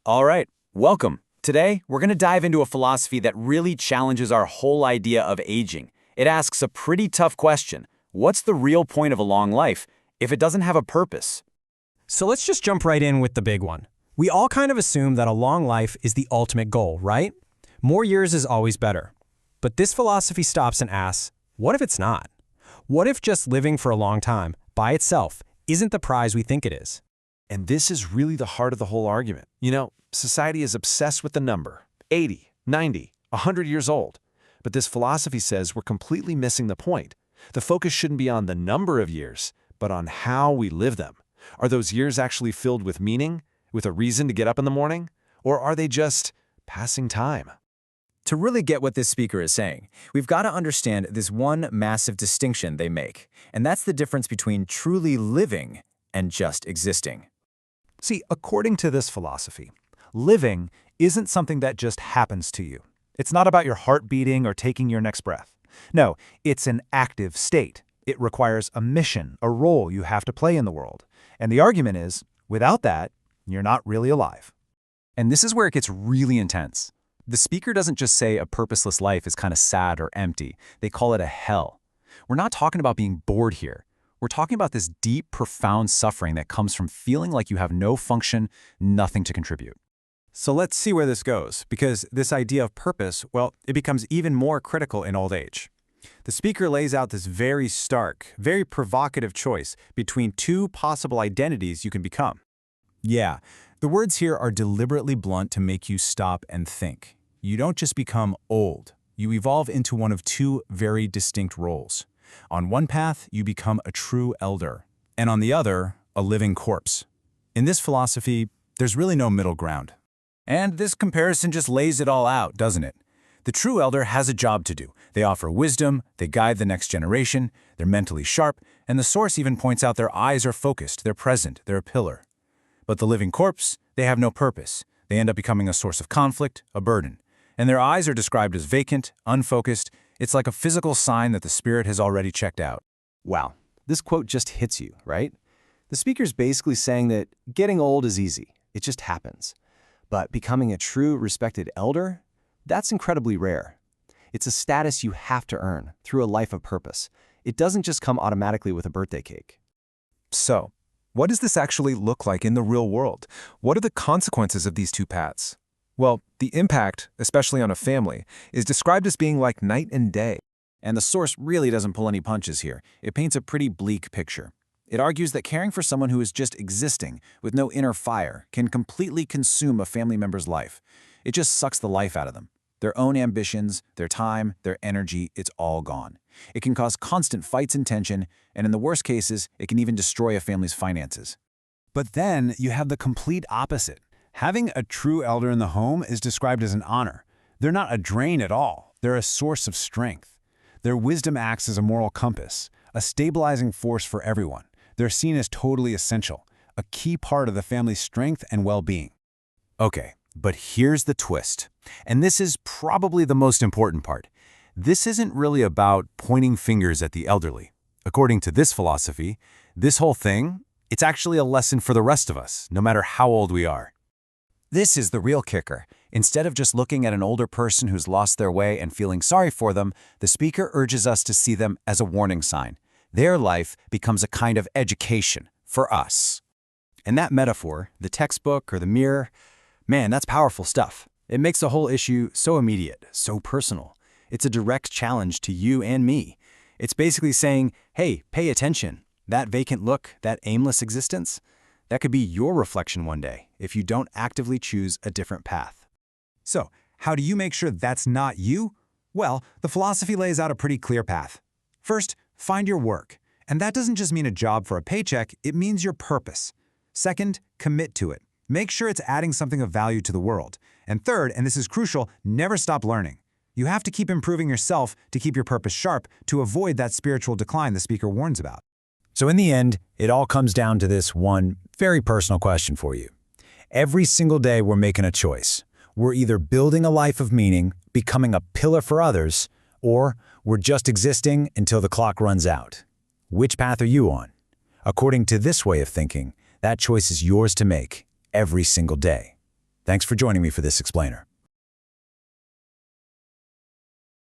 All right, welcome. Today, we're going to dive into a philosophy that really challenges our whole idea of aging. It asks a pretty tough question. What's the real point of a long life if it doesn't have a purpose? So let's just jump right in with the big one. We all kind of assume that a long life is the ultimate goal, right? More years is always better. But this philosophy stops and asks, what if it's not? What if just living for a long time, by itself, isn't the prize we think it is? And this is really the heart of the whole argument. Society is obsessed with the number, 80, 90, 100 years old. But this philosophy says we're completely missing the point. The focus shouldn't be on the number of years, but on how we live them. Are those years actually filled with meaning, with a reason to get up in the morning? Or are they just passing time? To really get what this speaker is saying, we've got to understand this one massive distinction they make, and that's the difference between truly living and just existing. See, according to this philosophy, living isn't something that just happens to you. It's not about your heart beating or taking your next breath. No, it's an active state. It requires a mission, a role you have to play in the world. And the argument is, without that, you're not really alive. And this is where it gets really intense. The speaker doesn't just say a purposeless life is kind of sad or empty. They call it a hell. We're not talking about being bored here. We're talking about this deep, profound suffering that comes from feeling like you have no function, nothing to contribute. So let's see where this goes, because this idea of purpose, well, it becomes even more critical in old age. The speaker lays out this very stark, very provocative choice between two possible identities you can become. Yeah, the words here are deliberately blunt to make you stop and think. You don't just become old. You evolve into one of two very distinct roles. On one path, you become a true elder, and on the other, a living corpse. In this philosophy, there's really no middle ground. And this comparison just lays it all out, doesn't it? The true elder has a job to do. They offer wisdom, they guide the next generation, they're mentally sharp, and the source even points out their eyes are focused, they're present, they're a pillar. But the living corpse, they have no purpose. They end up becoming a source of conflict, a burden. And their eyes are described as vacant, unfocused. It's like a physical sign that the spirit has already checked out. Wow, this quote just hits you, right? The speaker's basically saying that getting old is easy. It just happens. But becoming a true, respected elder, that's incredibly rare. It's a status you have to earn through a life of purpose. It doesn't just come automatically with a birthday cake. So, what does this actually look like in the real world? What are the consequences of these two paths? Well, the impact, especially on a family, is described as being like night and day. And the source really doesn't pull any punches here. It paints a pretty bleak picture. It argues that caring for someone who is just existing, with no inner fire, can completely consume a family member's life. It just sucks the life out of them. Their own ambitions, their time, their energy, it's all gone. It can cause constant fights and tension, and in the worst cases, it can even destroy a family's finances. But then you have the complete opposite. Having a true elder in the home is described as an honor. They're not a drain at all. They're a source of strength. Their wisdom acts as a moral compass, a stabilizing force for everyone. They're seen as totally essential, a key part of the family's strength and well-being. Okay, but here's the twist. And this is probably the most important part. This isn't really about pointing fingers at the elderly. According to this philosophy, this whole thing, it's actually a lesson for the rest of us, no matter how old we are. This is the real kicker. Instead of just looking at an older person who's lost their way and feeling sorry for them, the speaker urges us to see them as a warning sign. Their life becomes a kind of education for us. And that metaphor, the textbook or the mirror, man, that's powerful stuff. It makes the whole issue so immediate, so personal. It's a direct challenge to you and me. It's basically saying, hey, pay attention. That vacant look, that aimless existence, that could be your reflection one day if you don't actively choose a different path. So, how do you make sure that's not you? Well, the philosophy lays out a pretty clear path. First, find your work. And that doesn't just mean a job for a paycheck, it means your purpose. Second, commit to it. Make sure it's adding something of value to the world. And third, and this is crucial, never stop learning. You have to keep improving yourself to keep your purpose sharp to avoid that spiritual decline the speaker warns about. So in the end, it all comes down to this one very personal question for you. Every single day we're making a choice. We're either building a life of meaning, becoming a pillar for others, or we're just existing until the clock runs out. Which path are you on? According to this way of thinking, that choice is yours to make every single day. Thanks for joining me for this explainer.